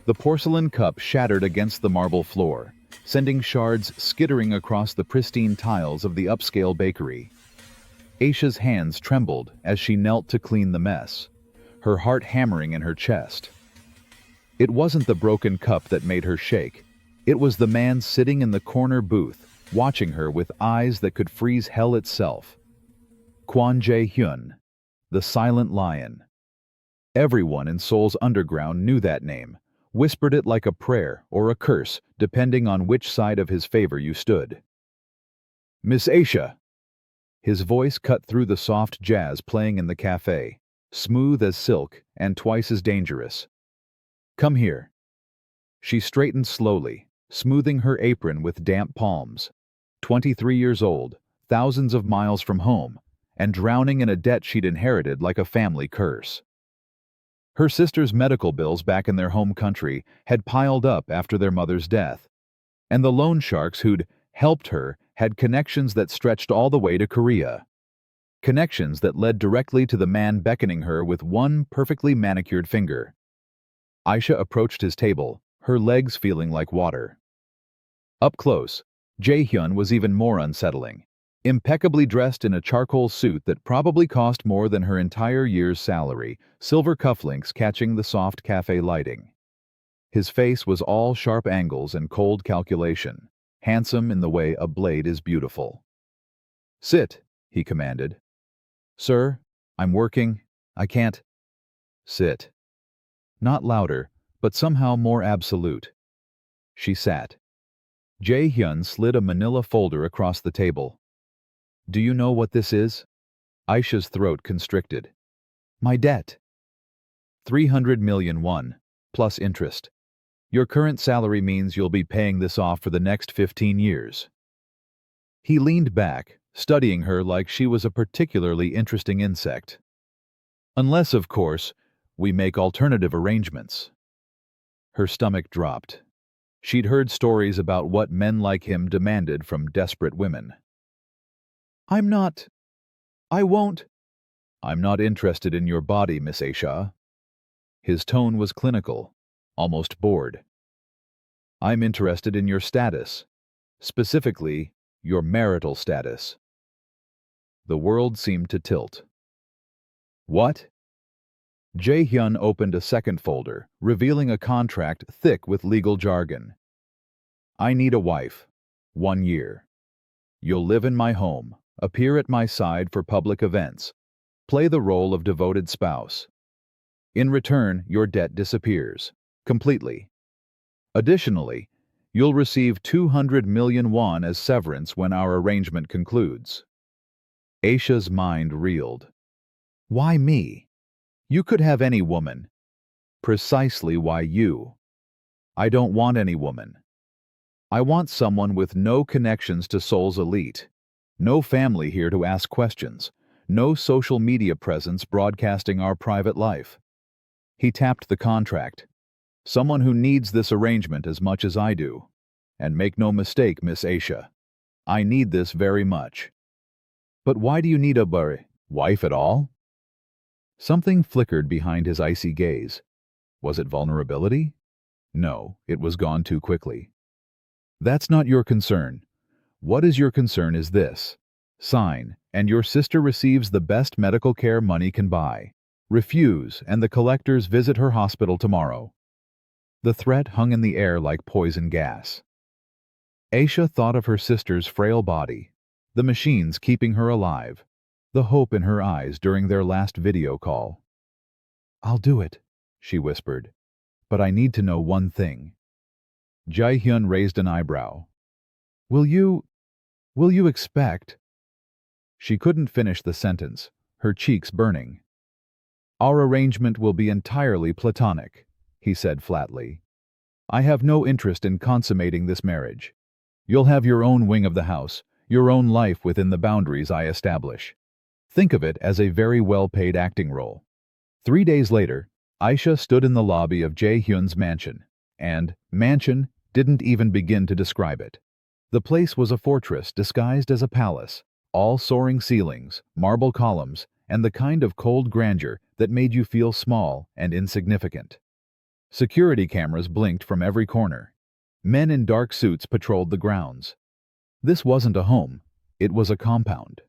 The porcelain cup shattered against the marble floor, sending shards skittering across the pristine tiles of the upscale bakery. Aysha's hands trembled as she knelt to clean the mess, her heart hammering in her chest. It wasn't the broken cup that made her shake. It was the man sitting in the corner booth, watching her with eyes that could freeze hell itself. Kwon Jae-Hyun, the Silent Lion. Everyone in Seoul's underground knew that name, whispered it like a prayer or a curse, depending on which side of his favor you stood. "Miss Aysha!" His voice cut through the soft jazz playing in the cafe, smooth as silk and twice as dangerous. "Come here." She straightened slowly, smoothing her apron with damp palms. 23 years old, thousands of miles from home, and drowning in a debt she'd inherited like a family curse. Her sister's medical bills back in their home country had piled up after their mother's death, and the loan sharks who'd helped her had connections that stretched all the way to Korea. Connections that led directly to the man beckoning her with one perfectly manicured finger. Aysha approached his table, her legs feeling like water. Up close, Jae-Hyun was even more unsettling, impeccably dressed in a charcoal suit that probably cost more than her entire year's salary, silver cufflinks catching the soft cafe lighting. His face was all sharp angles and cold calculation, handsome in the way a blade is beautiful. "Sit," he commanded. "Sir, I'm working. I can't." "Sit." Not louder, but somehow more absolute. She sat. Jae-Hyun slid a manila folder across the table. "Do you know what this is?" Aysha's throat constricted. "My debt." 300 million won, plus interest. Your current salary means you'll be paying this off for the next 15 years. He leaned back, studying her like she was a particularly interesting insect. "Unless, of course, we make alternative arrangements." Her stomach dropped. She'd heard stories about what men like him demanded from desperate women. I won't." "I'm not interested in your body, Miss Aysha." His tone was clinical, almost bored. "I'm interested in your status, specifically, your marital status." The world seemed to tilt. "What?" Jae-Hyun opened a second folder, revealing a contract thick with legal jargon. "I need a wife. 1 year. You'll live in my home, appear at my side for public events, play the role of devoted spouse. In return, your debt disappears. Completely. Additionally, you'll receive 200 million won as severance when our arrangement concludes." Aysha's mind reeled. "Why me? You could have any woman." "Precisely why you." "I don't want any woman. I want someone with no connections to Seoul's elite, no family here to ask questions, no social media presence broadcasting our private life." He tapped the contract. "Someone who needs this arrangement as much as I do. And make no mistake, Miss Aysha, I need this very much." "But why do you need a wife at all?" Something flickered behind his icy gaze. Was it vulnerability? No, it was gone too quickly. "That's not your concern. What is your concern is this. Sign, and your sister receives the best medical care money can buy. Refuse, and the collectors visit her hospital tomorrow." The threat hung in the air like poison gas. Aysha thought of her sister's frail body, the machines keeping her alive, the hope in her eyes during their last video call. "I'll do it," she whispered, "but I need to know one thing." Jae-Hyun raised an eyebrow. Will you expect?" She couldn't finish the sentence, her cheeks burning. "Our arrangement will be entirely platonic," he said flatly. "I have no interest in consummating this marriage. You'll have your own wing of the house, your own life within the boundaries I establish. Think of it as a very well-paid acting role." 3 days later, Aysha stood in the lobby of Jae-Hyun's mansion, and mansion didn't even begin to describe it. The place was a fortress disguised as a palace, all soaring ceilings, marble columns, and the kind of cold grandeur that made you feel small and insignificant. Security cameras blinked from every corner. Men in dark suits patrolled the grounds. This wasn't a home. It was a compound.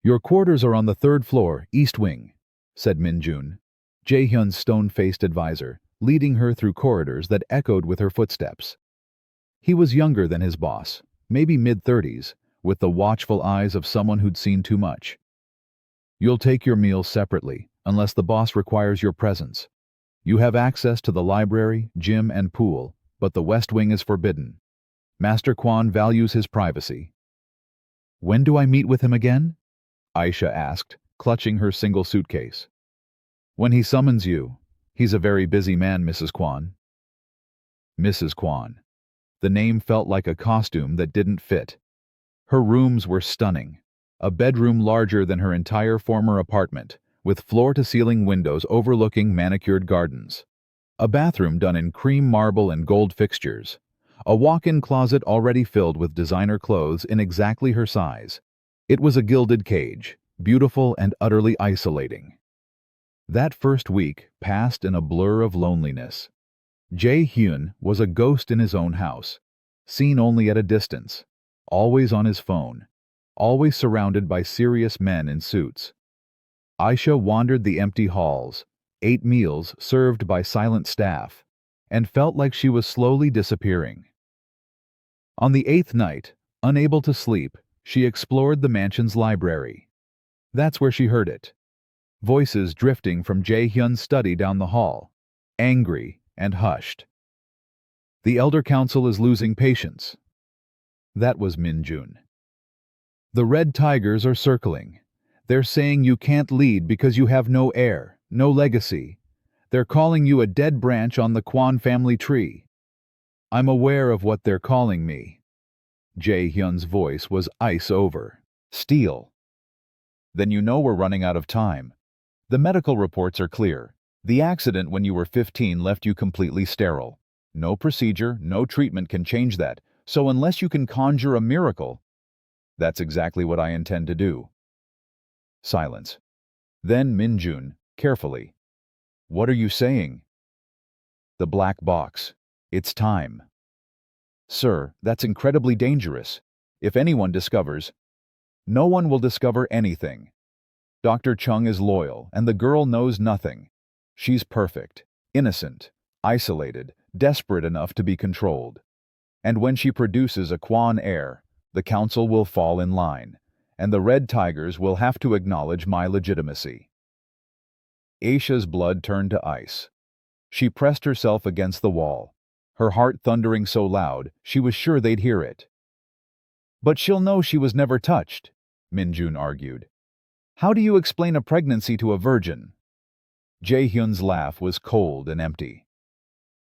"Your quarters are on the third floor, east wing," said Min-jun, Jae-hyun's stone-faced advisor, leading her through corridors that echoed with her footsteps. He was younger than his boss, maybe mid-30s, with the watchful eyes of someone who'd seen too much. "You'll take your meals separately, unless the boss requires your presence. You have access to the library, gym, and pool, but the West Wing is forbidden. Master Kwon values his privacy." "When do I meet with him again?" Aysha asked, clutching her single suitcase. "When he summons you. He's a very busy man, Mrs. Kwon." Mrs. Kwon. The name felt like a costume that didn't fit. Her rooms were stunning. A bedroom larger than her entire former apartment, with floor-to-ceiling windows overlooking manicured gardens. A bathroom done in cream marble and gold fixtures. A walk-in closet already filled with designer clothes in exactly her size. It was a gilded cage, beautiful and utterly isolating. That first week passed in a blur of loneliness. Jae-hyun was a ghost in his own house, seen only at a distance, always on his phone, always surrounded by serious men in suits. Aysha wandered the empty halls, ate meals served by silent staff, and felt like she was slowly disappearing. On the 8th night, unable to sleep, she explored the mansion's library. That's where she heard it. Voices drifting from Jae-hyun's study down the hall, angry and hushed. "The elder council is losing patience." That was Min-jun. "The red tigers are circling. They're saying you can't lead because you have no heir, no legacy. They're calling you a dead branch on the Kwon family tree." "I'm aware of what they're calling me." Jae-hyun's voice was ice over, steel. "Then you know we're running out of time. The medical reports are clear. The accident when you were 15 left you completely sterile. No procedure, no treatment can change that, so unless you can conjure a miracle..." "That's exactly what I intend to do." Silence. Then Min-jun, carefully. "What are you saying?" "The black box. It's time." "Sir, that's incredibly dangerous. If anyone discovers..." "No one will discover anything. Dr. Chung is loyal, and the girl knows nothing. She's perfect, innocent, isolated, desperate enough to be controlled. And when she produces a Kwon heir, the council will fall in line, and the red tigers will have to acknowledge my legitimacy." Aysha's blood turned to ice. She pressed herself against the wall, her heart thundering so loud she was sure they'd hear it. "But she'll know she was never touched," Min-jun argued. "How do you explain a pregnancy to a virgin?" Jae-hyun's laugh was cold and empty.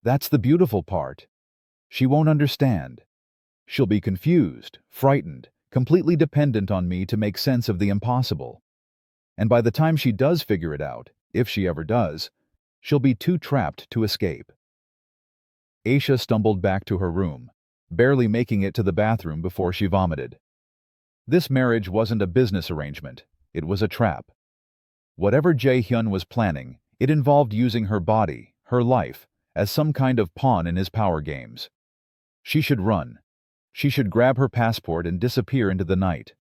"That's the beautiful part. She won't understand. She'll be confused, frightened, completely dependent on me to make sense of the impossible. And by the time she does figure it out, if she ever does, she'll be too trapped to escape." Aysha stumbled back to her room, barely making it to the bathroom before she vomited. This marriage wasn't a business arrangement. It was a trap. Whatever Jae-hyun was planning, it involved using her body, her life, as some kind of pawn in his power games. She should run. She should grab her passport and disappear into the night.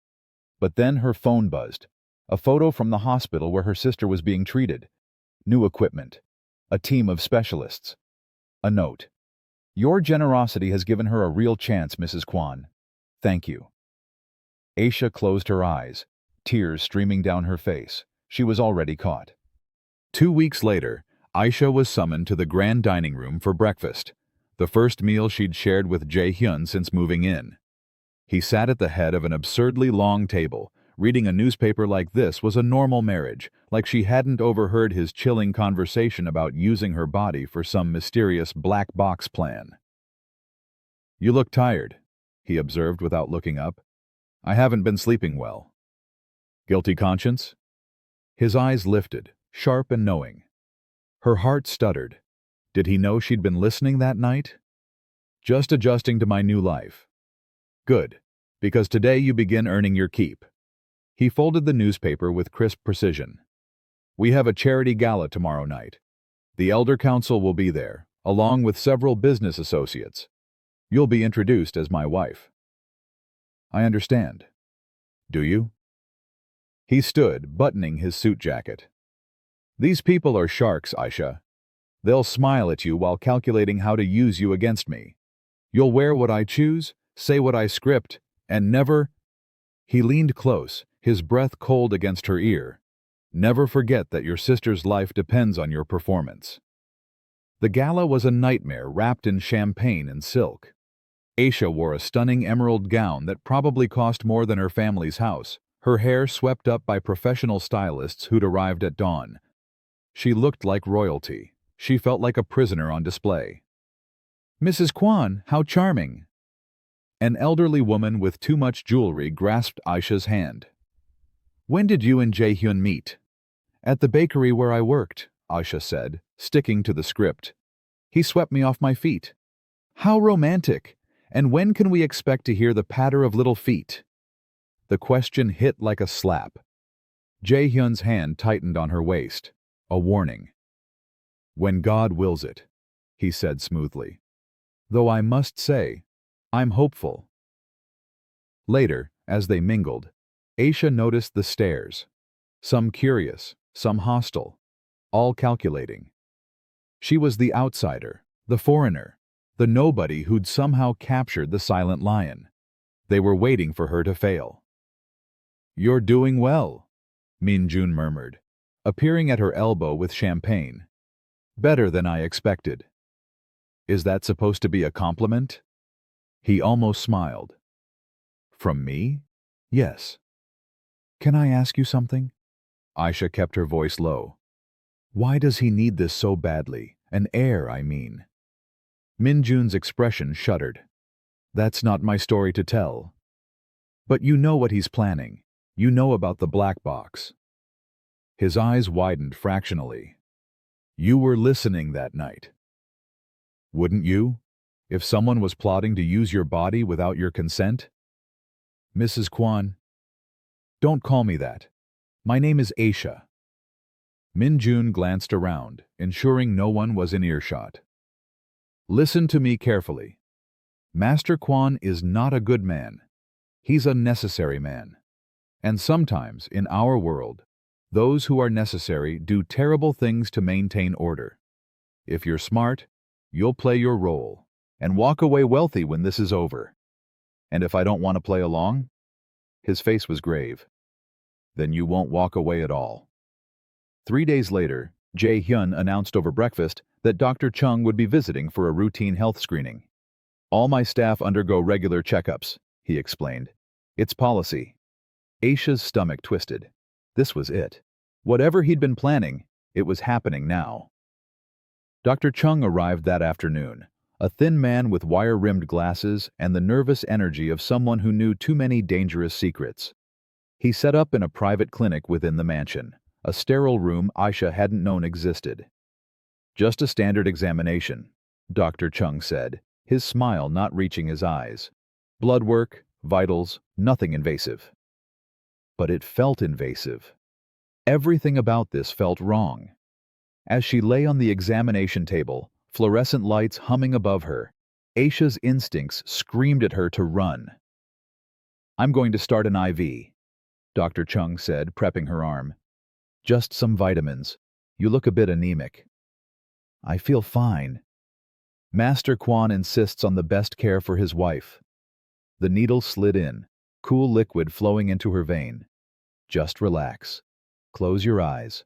But then her phone buzzed. A photo from the hospital where her sister was being treated. New equipment. A team of specialists. A note. "Your generosity has given her a real chance, Mrs. Kwon. Thank you." Aysha closed her eyes, tears streaming down her face. She was already caught. 2 weeks later, Aysha was summoned to the grand dining room for breakfast, the first meal she'd shared with Jae-hyun since moving in. He sat at the head of an absurdly long table. Reading a newspaper like this was a normal marriage, like she hadn't overheard his chilling conversation about using her body for some mysterious black box plan. "You look tired," he observed without looking up. "I haven't been sleeping well." "Guilty conscience?" His eyes lifted, sharp and knowing. Her heart stuttered. Did he know she'd been listening that night? "Just adjusting to my new life." "Good, because today you begin earning your keep." He folded the newspaper with crisp precision. "We have a charity gala tomorrow night. The elder council will be there, along with several business associates. You'll be introduced as my wife. I understand. Do you? He stood, buttoning his suit jacket. These people are sharks, Aysha. They'll smile at you while calculating how to use you against me. You'll wear what I choose, say what I script, and never— He leaned close, his breath cold against her ear. Never forget that your sister's life depends on your performance. The gala was a nightmare wrapped in champagne and silk. Aysha wore a stunning emerald gown that probably cost more than her family's house, her hair swept up by professional stylists who'd arrived at dawn. She looked like royalty. She felt like a prisoner on display. Mrs. Kwon, how charming! An elderly woman with too much jewelry grasped Aysha's hand. When did you and Jae-Hyun meet? At the bakery where I worked, Aysha said, sticking to the script. He swept me off my feet. How romantic! And when can we expect to hear the patter of little feet? The question hit like a slap. Jae-Hyun's hand tightened on her waist, a warning. When God wills it, he said smoothly. Though I must say, I'm hopeful. Later, as they mingled, Aysha noticed the stares. Some curious, some hostile, all calculating. She was the outsider, the foreigner, the nobody who'd somehow captured the silent lion. They were waiting for her to fail. You're doing well, Min-jun murmured, appearing at her elbow with champagne. Better than I expected. Is that supposed to be a compliment? He almost smiled. From me? Yes. Can I ask you something? Aysha kept her voice low. Why does he need this so badly? An heir, I mean. Min-jun's expression shuddered. That's not my story to tell. But you know what he's planning. You know about the black box. His eyes widened fractionally. You were listening that night. Wouldn't you? If someone was plotting to use your body without your consent? Mrs. Kwon. Don't call me that. My name is Aysha. Min-jun glanced around, ensuring no one was in earshot. Listen to me carefully. Master Kwon is not a good man. He's a necessary man. And sometimes, in our world, those who are necessary do terrible things to maintain order. If you're smart, you'll play your role and walk away wealthy when this is over. And if I don't want to play along? His face was grave. Then you won't walk away at all. 3 days later, Jae-Hyun announced over breakfast that Dr. Chung would be visiting for a routine health screening. All my staff undergo regular checkups, he explained. It's policy. Aysha's stomach twisted. This was it. Whatever he'd been planning, it was happening now. Dr. Chung arrived that afternoon, a thin man with wire-rimmed glasses and the nervous energy of someone who knew too many dangerous secrets. He set up in a private clinic within the mansion, a sterile room Aysha hadn't known existed. Just a standard examination, Dr. Chung said, his smile not reaching his eyes. Blood work, vitals, nothing invasive. But it felt invasive. Everything about this felt wrong. As she lay on the examination table, fluorescent lights humming above her, Aysha's instincts screamed at her to run. I'm going to start an IV, Dr. Chung said, prepping her arm. Just some vitamins. You look a bit anemic. I feel fine. Master Kwon insists on the best care for his wife. The needle slid in, cool liquid flowing into her vein. Just relax. Close your eyes.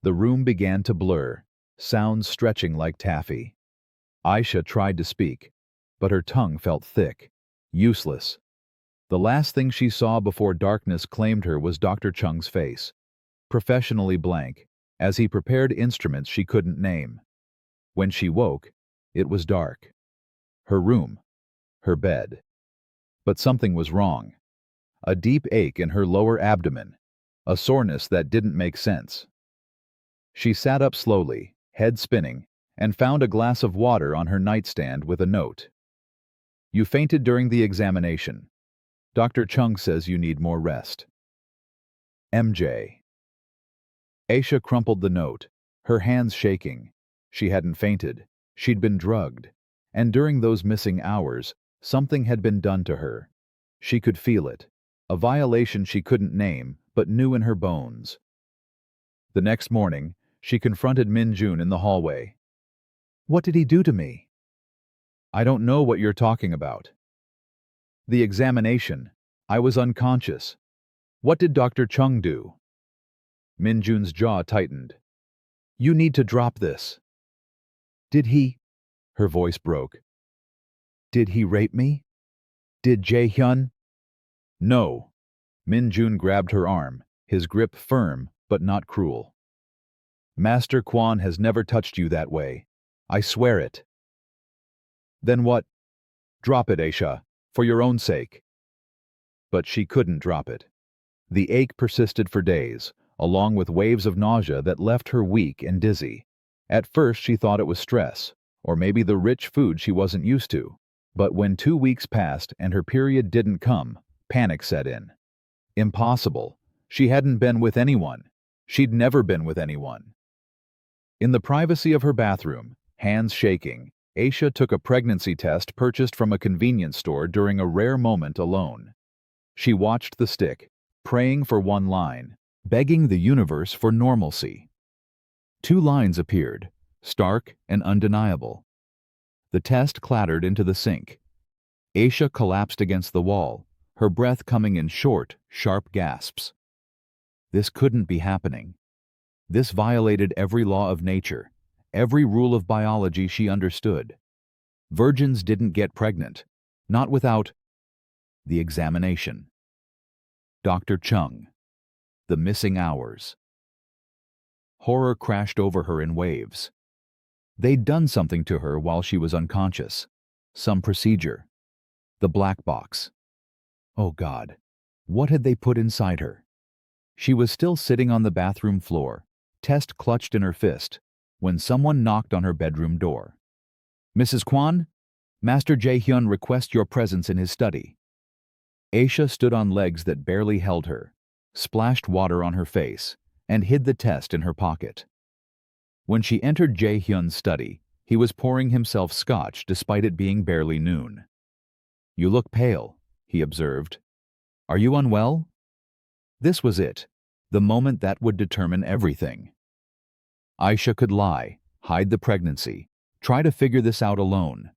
The room began to blur, sounds stretching like taffy. Aysha tried to speak, but her tongue felt thick, useless. The last thing she saw before darkness claimed her was Dr. Chung's face, professionally blank, as he prepared instruments she couldn't name. When she woke, it was dark. Her room, her bed. But something was wrong. A deep ache in her lower abdomen, a soreness that didn't make sense. She sat up slowly, head spinning, and found a glass of water on her nightstand with a note. You fainted during the examination. Dr. Chung says you need more rest. MJ. Aysha crumpled the note, her hands shaking. She hadn't fainted. She'd been drugged. And during those missing hours, something had been done to her. She could feel it. A violation she couldn't name, but knew in her bones. The next morning, she confronted Min-jun in the hallway. "What did he do to me?" "I don't know what you're talking about." "The examination. I was unconscious. What did Dr. Chung do?" Min-jun's jaw tightened. "You need to drop this." "Did he?" Her voice broke. "Did he rape me? Did Jae-Hyun?" "No." Min-jun grabbed her arm, his grip firm but not cruel. "Master Kwon has never touched you that way. I swear it." "Then what?" "Drop it, Aysha, for your own sake." But she couldn't drop it. The ache persisted for days, along with waves of nausea that left her weak and dizzy. At first she thought it was stress, or maybe the rich food she wasn't used to. But when 2 weeks passed and her period didn't come, panic set in. Impossible. She hadn't been with anyone. She'd never been with anyone. In the privacy of her bathroom, hands shaking, Aysha took a pregnancy test purchased from a convenience store during a rare moment alone. She watched the stick, praying for one line, begging the universe for normalcy. 2 lines appeared, stark and undeniable. The test clattered into the sink. Aysha collapsed against the wall, her breath coming in short, sharp gasps. This couldn't be happening. This violated every law of nature, every rule of biology she understood. Virgins didn't get pregnant, not without the examination. Dr. Chung. The missing hours. Horror crashed over her in waves. They'd done something to her while she was unconscious. Some procedure. The black box. Oh God, what had they put inside her? She was still sitting on the bathroom floor, test clutched in her fist, when someone knocked on her bedroom door. "Mrs. Kwon, Master Jae-Hyun requests your presence in his study." Aysha stood on legs that barely held her, splashed water on her face, and hid the test in her pocket. When she entered Jae-Hyun's study, he was pouring himself scotch despite it being barely noon. "You look pale," he observed. "Are you unwell?" This was it, the moment that would determine everything. Aysha could lie, hide the pregnancy, try to figure this out alone.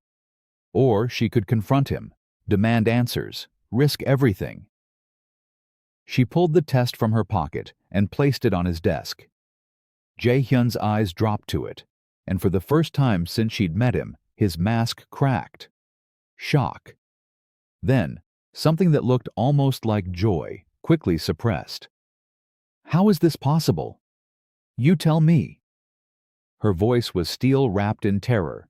Or she could confront him, demand answers, risk everything. She pulled the test from her pocket and placed it on his desk. Jae-Hyun's eyes dropped to it, and for the first time since she'd met him, his mask cracked. Shock. Then, something that looked almost like joy, quickly suppressed. "How is this possible? You tell me." Her voice was steel wrapped in terror.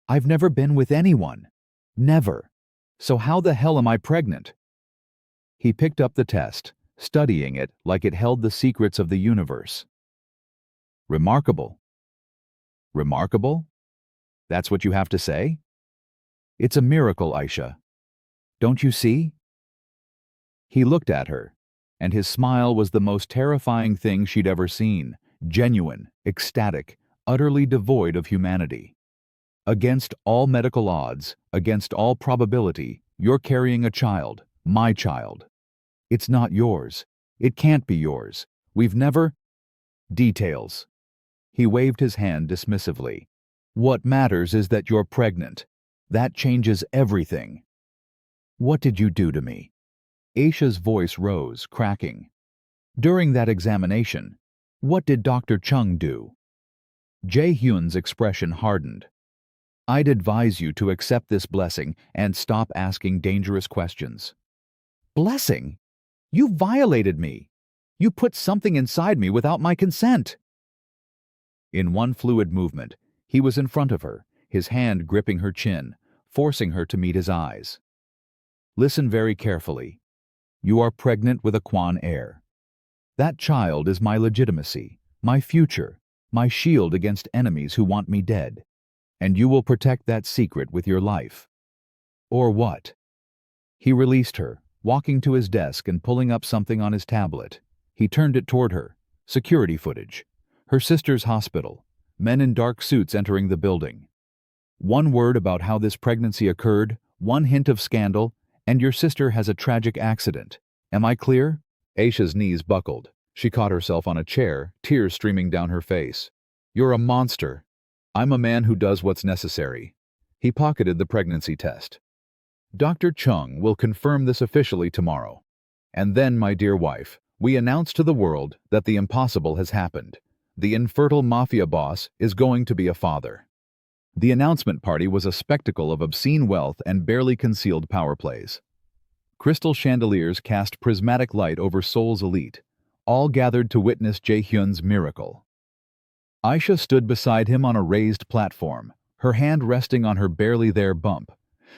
"I've never been with anyone. Never. So how the hell am I pregnant?" He picked up the test, studying it like it held the secrets of the universe. "Remarkable." "Remarkable? That's what you have to say?" "It's a miracle, Aysha. Don't you see?" He looked at her, and his smile was the most terrifying thing she'd ever seen, genuine, ecstatic, utterly devoid of humanity. "Against all medical odds, against all probability, you're carrying a child, my child. It's not yours. It can't be yours. We've never—" "Details." He waved his hand dismissively. "What matters is that you're pregnant. That changes everything." "What did you do to me?" Aysha's voice rose, cracking. "During that examination, what did Dr. Chung do?" Jae-Hyun's expression hardened. "I'd advise you to accept this blessing and stop asking dangerous questions." "Blessing? You violated me. You put something inside me without my consent." In one fluid movement, he was in front of her, his hand gripping her chin, forcing her to meet his eyes. "Listen very carefully. You are pregnant with a Kwon heir. That child is my legitimacy, my future, my shield against enemies who want me dead. And you will protect that secret with your life." "Or what?" He released her, walking to his desk and pulling up something on his tablet. He turned it toward her. Security footage. Her sister's hospital. Men in dark suits entering the building. One word about how this pregnancy occurred, one hint of scandal, and your sister has a tragic accident. Am I clear? Aysha's knees buckled. She caught herself on a chair, tears streaming down her face. You're a monster. I'm a man who does what's necessary. He pocketed the pregnancy test. Dr. Chung will confirm this officially tomorrow. And then, my dear wife, we announce to the world that the impossible has happened. The infertile mafia boss is going to be a father. The announcement party was a spectacle of obscene wealth and barely concealed power plays. Crystal chandeliers cast prismatic light over Seoul's elite, all gathered to witness Jae-Hyun's miracle. Aysha stood beside him on a raised platform, her hand resting on her barely there bump,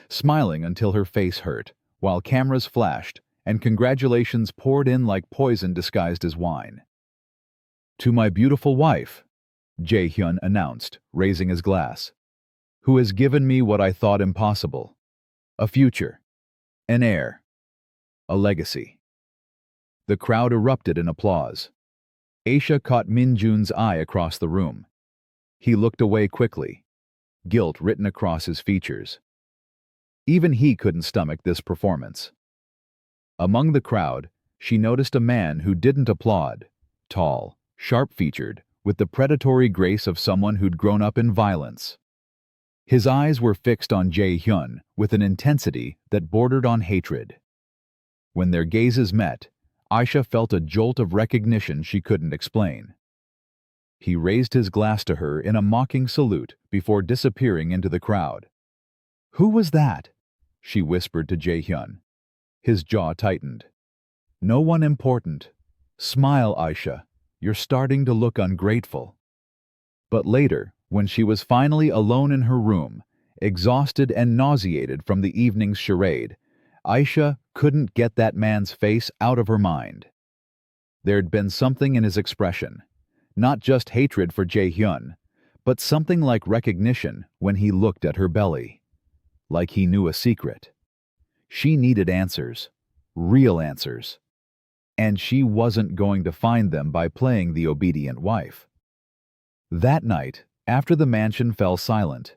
smiling until her face hurt, while cameras flashed and congratulations poured in like poison disguised as wine. To my beautiful wife, Jae-Hyun announced, raising his glass, who has given me what I thought impossible. A future. An heir. A legacy. The crowd erupted in applause. Aysha caught Min-jun's eye across the room. He looked away quickly, guilt written across his features. Even he couldn't stomach this performance. Among the crowd, she noticed a man who didn't applaud, tall, sharp-featured, with the predatory grace of someone who'd grown up in violence. His eyes were fixed on Jae-Hyun with an intensity that bordered on hatred. When their gazes met, Aysha felt a jolt of recognition she couldn't explain. He raised his glass to her in a mocking salute before disappearing into the crowd. Who was that? She whispered to Jae-Hyun. His jaw tightened. No one important. Smile, Aysha. You're starting to look ungrateful. But later, when she was finally alone in her room, exhausted and nauseated from the evening's charade, Aysha couldn't get that man's face out of her mind. There'd been something in his expression, not just hatred for Jae-Hyun, but something like recognition when he looked at her belly. Like he knew a secret. She needed answers, real answers. And she wasn't going to find them by playing the obedient wife. That night, after the mansion fell silent,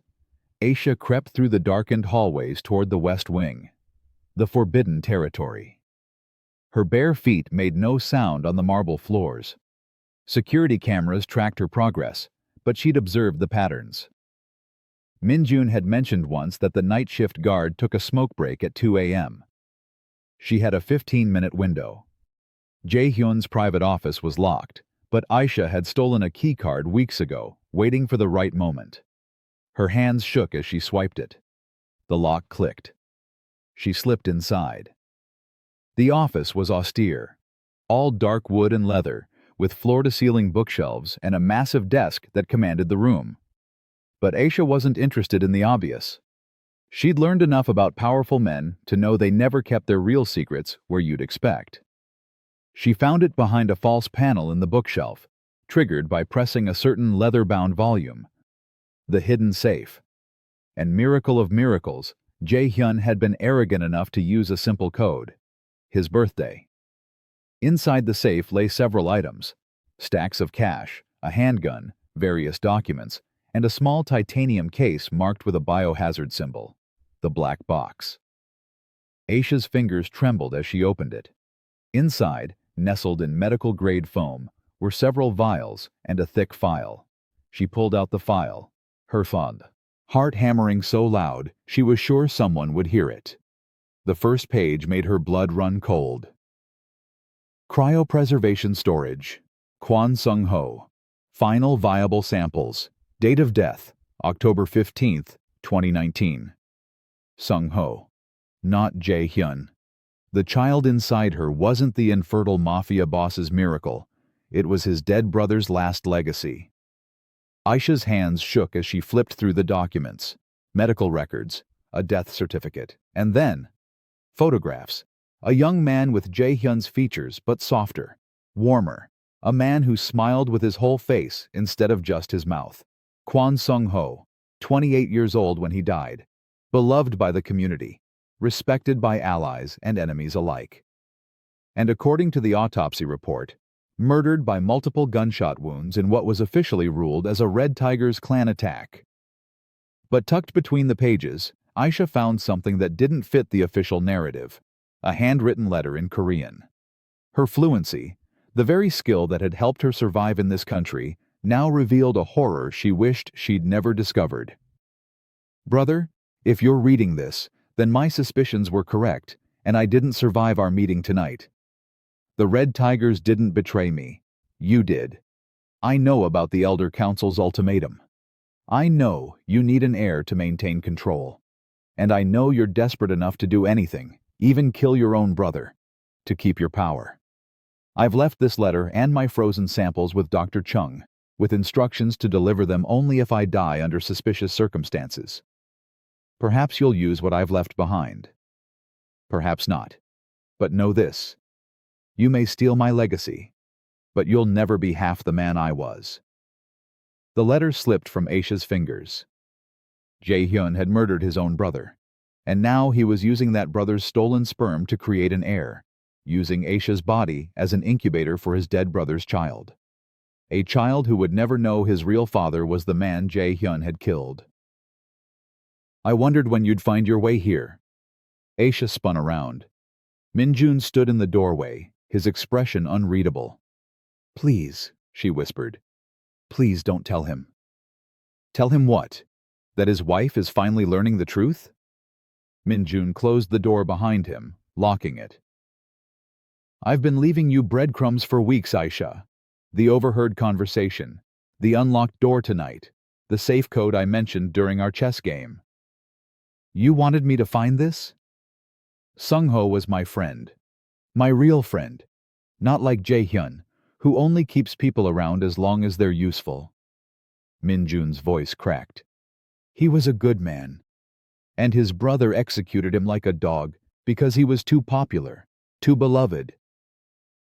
Aysha crept through the darkened hallways toward the West Wing, the forbidden territory. Her bare feet made no sound on the marble floors. Security cameras tracked her progress, but she'd observed the patterns. Min-jun had mentioned once that the night shift guard took a smoke break at 2 a.m. She had a 15-minute window. Jae-Hyun's private office was locked, but Aysha had stolen a keycard weeks ago, waiting for the right moment. Her hands shook as she swiped it. The lock clicked. She slipped inside. The office was austere, all dark wood and leather, with floor-to-ceiling bookshelves and a massive desk that commanded the room. But Aysha wasn't interested in the obvious. She'd learned enough about powerful men to know they never kept their real secrets where you'd expect. She found it behind a false panel in the bookshelf, triggered by pressing a certain leather-bound volume. The hidden safe. And miracle of miracles, Jae-Hyun had been arrogant enough to use a simple code. His birthday. Inside the safe lay several items. Stacks of cash, a handgun, various documents, and a small titanium case marked with a biohazard symbol. The black box. Aysha's fingers trembled as she opened it. Inside, nestled in medical-grade foam, were several vials and a thick file. She pulled out the file. Her thud. Heart hammering so loud, she was sure someone would hear it. The first page made her blood run cold. Cryopreservation storage. Kwon Jae-Hyun. Final viable samples. Date of death, October 15th, 2019. Jae-Hyun. Not Jae-Hyun. The child inside her wasn't the infertile mafia boss's miracle. It was his dead brother's last legacy. Aysha's hands shook as she flipped through the documents. Medical records, a death certificate, and then photographs. A young man with Jae-Hyun's features, but softer, warmer. A man who smiled with his whole face instead of just his mouth. Kwon Jae-Hyun, 28 years old when he died. Beloved by the community. Respected by allies and enemies alike. And according to the autopsy report, murdered by multiple gunshot wounds in what was officially ruled as a Red Tiger's clan attack. But tucked between the pages, Aysha found something that didn't fit the official narrative: a handwritten letter in Korean. Her fluency, the very skill that had helped her survive in this country, now revealed a horror she wished she'd never discovered. Brother, if you're reading this, then my suspicions were correct, and I didn't survive our meeting tonight. The Red Tigers didn't betray me. You did. I know about the Elder Council's ultimatum. I know you need an heir to maintain control. And I know you're desperate enough to do anything, even kill your own brother, to keep your power. I've left this letter and my frozen samples with Dr. Chung, with instructions to deliver them only if I die under suspicious circumstances. Perhaps you'll use what I've left behind. Perhaps not. But know this. You may steal my legacy, but you'll never be half the man I was. The letter slipped from Aysha's fingers. Jae-Hyun had murdered his own brother, and now he was using that brother's stolen sperm to create an heir, using Aysha's body as an incubator for his dead brother's child. A child who would never know his real father was the man Jae-Hyun had killed. I wondered when you'd find your way here. Aysha spun around. Min-jun stood in the doorway, his expression unreadable. Please, she whispered. Please don't tell him. Tell him what? That his wife is finally learning the truth? Min-jun closed the door behind him, locking it. I've been leaving you breadcrumbs for weeks, Aysha. The overheard conversation, the unlocked door tonight, the safe code I mentioned during our chess game. You wanted me to find this? Sung-ho was my friend. My real friend. Not like Jae-Hyun, who only keeps people around as long as they're useful. Min-jun's voice cracked. He was a good man. And his brother executed him like a dog because he was too popular, too beloved.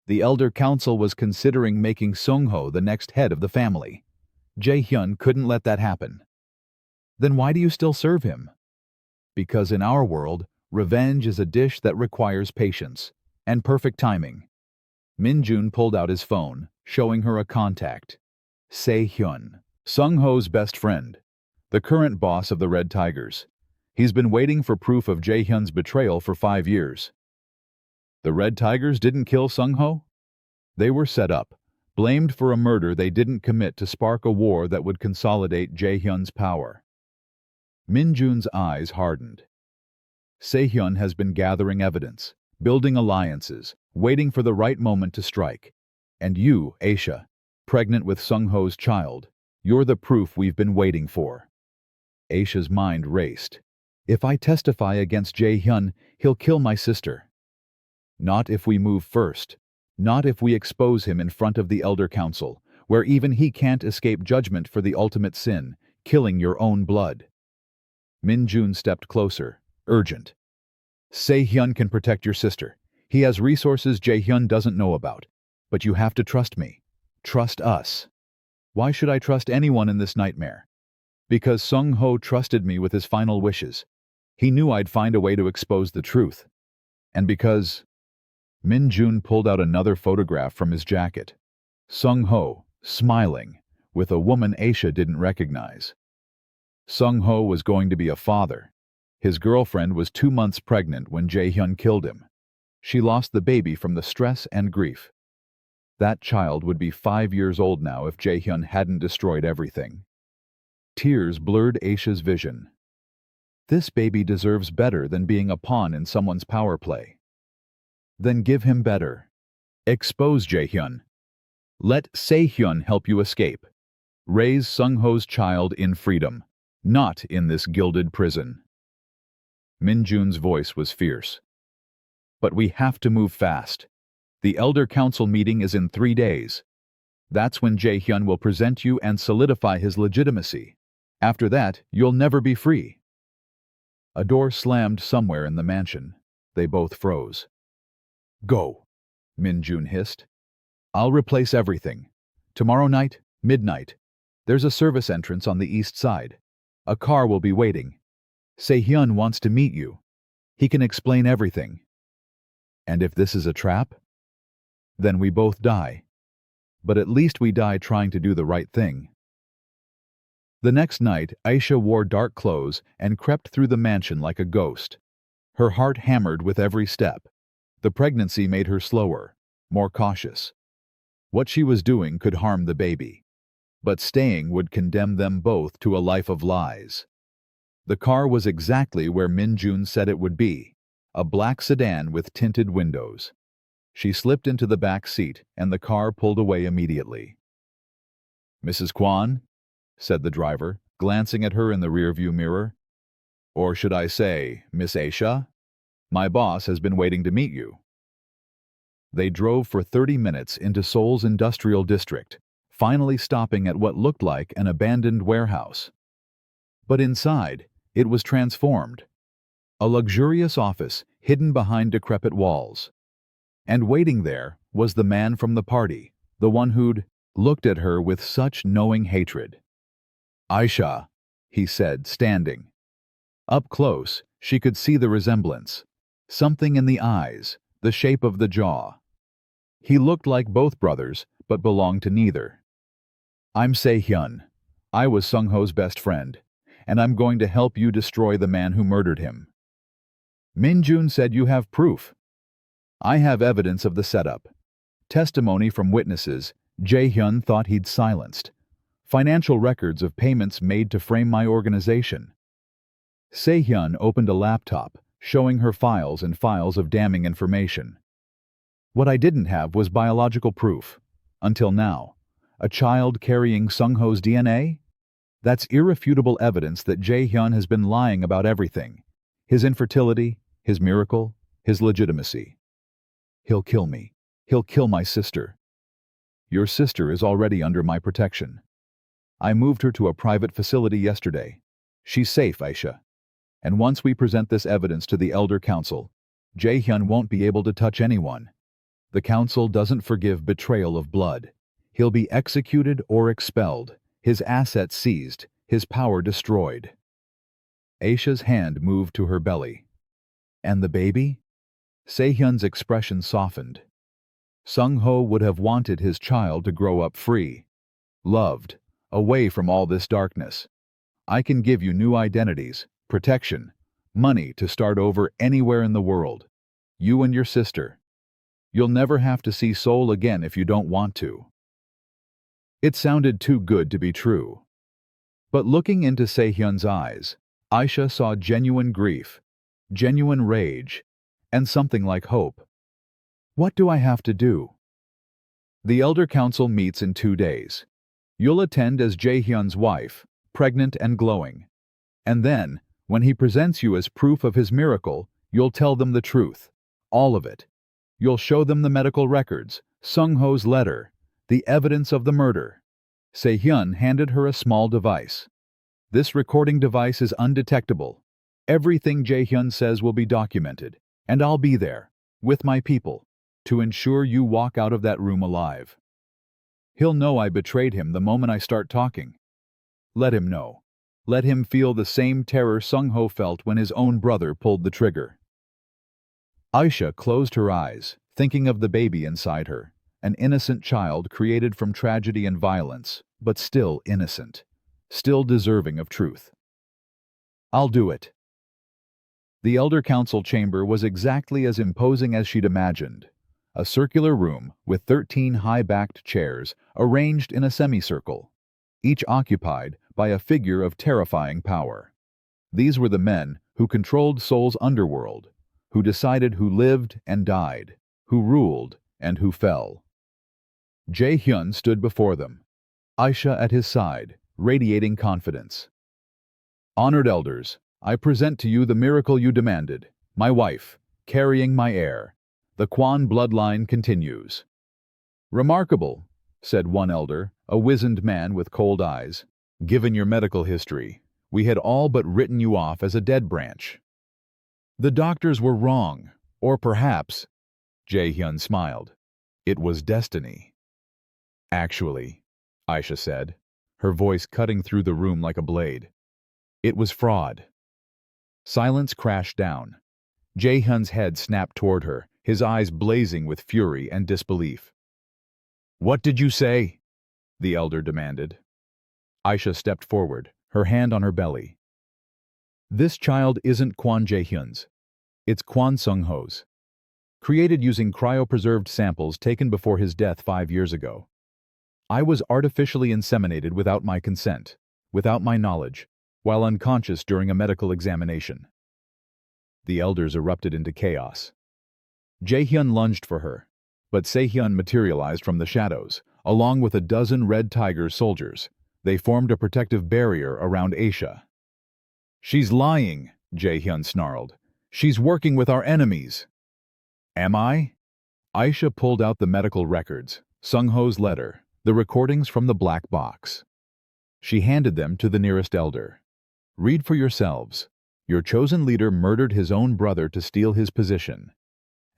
The Elder Council was considering making Sung-ho the next head of the family. Jae-Hyun couldn't let that happen. Then why do you still serve him? Because in our world, revenge is a dish that requires patience and perfect timing. Min-jun pulled out his phone, showing her a contact. Se-hyun, Sung-ho's best friend, the current boss of the Red Tigers. He's been waiting for proof of Jae-hyun's betrayal for 5 years. The Red Tigers didn't kill Sung-ho? They were set up, blamed for a murder they didn't commit to spark a war that would consolidate Jae-hyun's power. Min-jun's eyes hardened. Se-hyun has been gathering evidence, building alliances, waiting for the right moment to strike. And you, Aysha, pregnant with Sung-ho's child, you're the proof we've been waiting for. Aysha's mind raced. If I testify against Jae-hyun, he'll kill my sister. Not if we move first. Not if we expose him in front of the Elder Council, where even he can't escape judgment for the ultimate sin, killing your own blood. Min-jun stepped closer, urgent. Se-hyun can protect your sister. He has resources Jae-hyun doesn't know about. But you have to trust me. Trust us. Why should I trust anyone in this nightmare? Because Sung-ho trusted me with his final wishes. He knew I'd find a way to expose the truth. And because... Min-jun pulled out another photograph from his jacket. Sung-ho, smiling, with a woman Aysha didn't recognize. Sung-ho was going to be a father. His girlfriend was 2 months pregnant when Jae-hyun killed him. She lost the baby from the stress and grief. That child would be 5 years old now if Jae-hyun hadn't destroyed everything. Tears blurred Aysha's vision. This baby deserves better than being a pawn in someone's power play. Then give him better. Expose Jae-hyun. Let Se-hyun help you escape. Raise Sung-ho's child in freedom, not in this gilded prison. Min-jun's voice was fierce. But we have to move fast. The Elder Council meeting is in 3 days. That's when Jae-hyun will present you and solidify his legitimacy. After that, you'll never be free. A door slammed somewhere in the mansion. They both froze. Go, Min-jun hissed. I'll replace everything. Tomorrow night, midnight. There's a service entrance on the east side. A car will be waiting. Se-hyun wants to meet you. He can explain everything. And if this is a trap? Then we both die. but at least we die trying to do the right thing. The next night, Aysha wore dark clothes and crept through the mansion like a ghost. Her heart hammered with every step. The pregnancy made her slower, more cautious. What she was doing could harm the baby, but staying would condemn them both to a life of lies. The car was exactly where Min-jun said it would be, a black sedan with tinted windows. She slipped into the back seat, and the car pulled away immediately. "Mrs. Kwon?" said the driver, glancing at her in the rearview mirror. "Or should I say, Miss Aysha? My boss has been waiting to meet you." They drove for 30 minutes into Seoul's industrial district, finally stopping at what looked like an abandoned warehouse. But inside, it was transformed. A luxurious office hidden behind decrepit walls. And waiting there was the man from the party, the one who'd looked at her with such knowing hatred. "Aysha," he said, standing. Up close, she could see the resemblance. Something in the eyes, the shape of the jaw. He looked like both brothers, but belonged to neither. "I'm Se-hyun. I was Sung-ho's best friend, and I'm going to help you destroy the man who murdered him." "Min-jun said you have proof." "I have evidence of the setup. Testimony from witnesses Jae-hyun thought he'd silenced. Financial records of payments made to frame my organization." Se-hyun opened a laptop, showing her files and files of damning information. "What I didn't have was biological proof. Until now. A child carrying Sung-ho's DNA? That's irrefutable evidence that Jae-hyun has been lying about everything. His infertility, his miracle, his legitimacy. He'll kill me. He'll kill my sister." "Your sister is already under my protection. I moved her to a private facility yesterday. She's safe, Aysha. And once we present this evidence to the Elder Council, Jae-hyun won't be able to touch anyone. The council doesn't forgive betrayal of blood. He'll be executed or expelled, his assets seized, his power destroyed." Aysha's hand moved to her belly. "And the baby?" Se-hyun's expression softened. Sung-ho would have wanted his child to grow up free, loved, away from all this darkness. "I can give you new identities, protection, money to start over anywhere in the world. You and your sister. You'll never have to see Seoul again if you don't want to." It sounded too good to be true. But looking into Se-hyun's eyes, Aysha saw genuine grief, genuine rage, and something like hope. "What do I have to do?" "The Elder Council meets in 2 days. You'll attend as Jae-hyun's wife, pregnant and glowing. And then, when he presents you as proof of his miracle, you'll tell them the truth. All of it. You'll show them the medical records, Sung-ho's letter, the evidence of the murder." Se-hyun handed her a small device. "This recording device is undetectable. Everything Jae-hyun says will be documented, and I'll be there, with my people, to ensure you walk out of that room alive. He'll know I betrayed him the moment I start talking. Let him know. Let him feel the same terror Sung-ho felt when his own brother pulled the trigger." Aysha closed her eyes, thinking of the baby inside her, an innocent child created from tragedy and violence, but still innocent, still deserving of truth. "I'll do it." The Elder Council chamber was exactly as imposing as she'd imagined. A circular room with 13 high-backed chairs arranged in a semicircle, each occupied by a figure of terrifying power. These were the men who controlled Seoul's underworld, who decided who lived and died, who ruled and who fell. Jae-hyun stood before them, Aysha at his side, radiating confidence. "Honored elders, I present to you the miracle you demanded, my wife, carrying my heir. The Kwon bloodline continues." "Remarkable," said one elder, a wizened man with cold eyes. "Given your medical history, we had all but written you off as a dead branch." "The doctors were wrong, or perhaps," Jae-hyun smiled, "it was destiny." "Actually," Aysha said, her voice cutting through the room like a blade, "it was fraud." Silence crashed down. Jae-hyun's head snapped toward her, his eyes blazing with fury and disbelief. What did you say? The elder demanded. Aysha stepped forward, her hand on her belly. This child isn't Kwon Jae-Hyun's. It's Kwon Sung-ho's. Created using cryopreserved samples taken before his death 5 years ago. I was artificially inseminated without my consent, without my knowledge, while unconscious during a medical examination. The elders erupted into chaos. Jae-Hyun lunged for her, but Se-Hyun materialized from the shadows, along with a dozen Red Tiger soldiers. They formed a protective barrier around Aysha. She's lying, Jae-Hyun snarled. She's working with our enemies. Am I? Aysha pulled out the medical records, Sung-ho's letter, the recordings from the black box. She handed them to the nearest elder. Read for yourselves. Your chosen leader murdered his own brother to steal his position.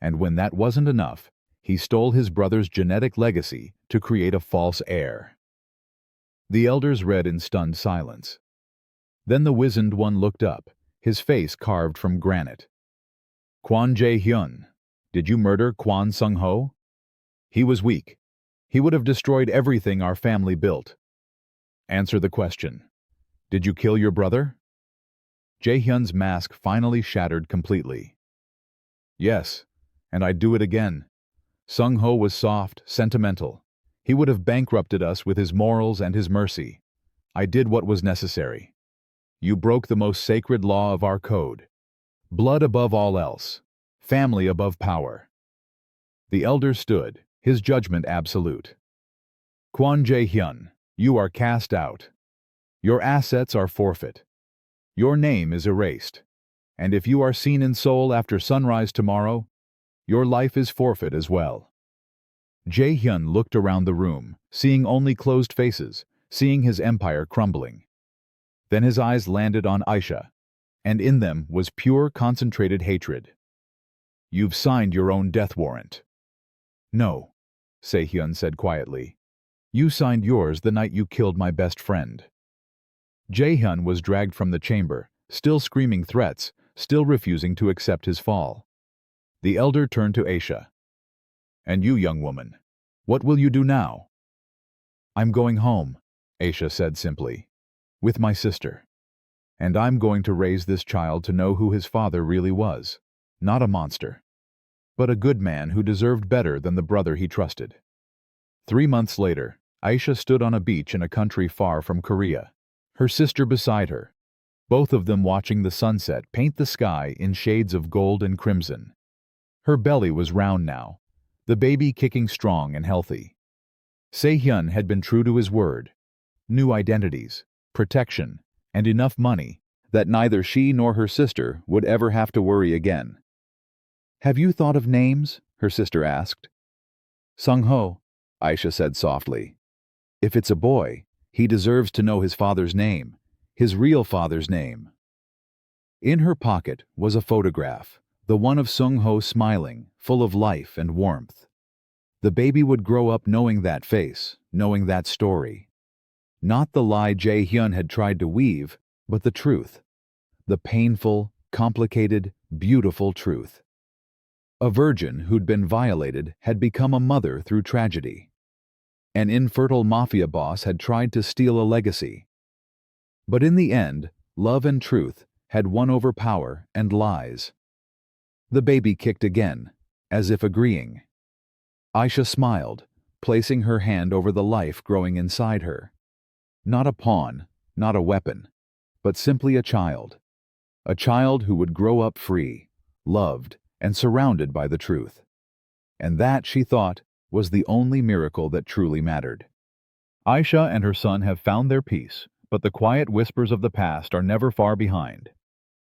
And when that wasn't enough, he stole his brother's genetic legacy to create a false heir. The elders read in stunned silence. Then the wizened one looked up, his face carved from granite. Kwon Jae-Hyun, did you murder Kwon Sung-ho? He was weak. He would have destroyed everything our family built. Answer the question. Did you kill your brother? Jae-Hyun's mask finally shattered completely. Yes, and I'd do it again. Sung-ho was soft, sentimental. He would have bankrupted us with his morals and his mercy. I did what was necessary. You broke the most sacred law of our code. Blood above all else. Family above power. The elder stood, his judgment absolute. Kwon Jae-Hyun, you are cast out. Your assets are forfeit. Your name is erased. And if you are seen in Seoul after sunrise tomorrow, your life is forfeit as well. Jae-Hyun looked around the room, seeing only closed faces, seeing his empire crumbling. Then his eyes landed on Aysha, and in them was pure concentrated hatred. You've signed your own death warrant. No, Se-Hyun said quietly. You signed yours the night you killed my best friend. Jae-Hyun was dragged from the chamber, still screaming threats, still refusing to accept his fall. The elder turned to Aysha. And you, young woman, what will you do now? I'm going home, Aysha said simply, with my sister. And I'm going to raise this child to know who his father really was, not a monster, but a good man who deserved better than the brother he trusted. 3 months later, Aysha stood on a beach in a country far from Korea, her sister beside her, both of them watching the sunset paint the sky in shades of gold and crimson. Her belly was round now, the baby kicking strong and healthy. Se-Hyun had been true to his word, new identities, protection, and enough money that neither she nor her sister would ever have to worry again. Have you thought of names? Her sister asked. Sung-ho, Aysha said softly. If it's a boy, he deserves to know his father's name, his real father's name. In her pocket was a photograph, the one of Sung-ho smiling, full of life and warmth. The baby would grow up knowing that face, knowing that story. Not the lie Jae-Hyun had tried to weave, but the truth. The painful, complicated, beautiful truth. A virgin who'd been violated had become a mother through tragedy. An infertile mafia boss had tried to steal a legacy. But in the end, love and truth had won over power and lies. The baby kicked again, as if agreeing. Aysha smiled, placing her hand over the life growing inside her. Not a pawn, not a weapon, but simply a child. A child who would grow up free, loved, and surrounded by the truth. And that, she thought, was the only miracle that truly mattered. Aysha and her son have found their peace, but the quiet whispers of the past are never far behind.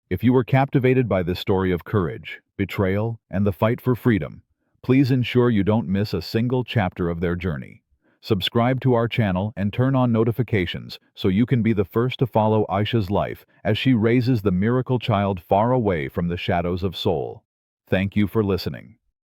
If you were captivated by this story of courage, betrayal, and the fight for freedom, please ensure you don't miss a single chapter of their journey. Subscribe to our channel and turn on notifications so you can be the first to follow Aysha's life as she raises the miracle child far away from the shadows of Seoul. Thank you for listening.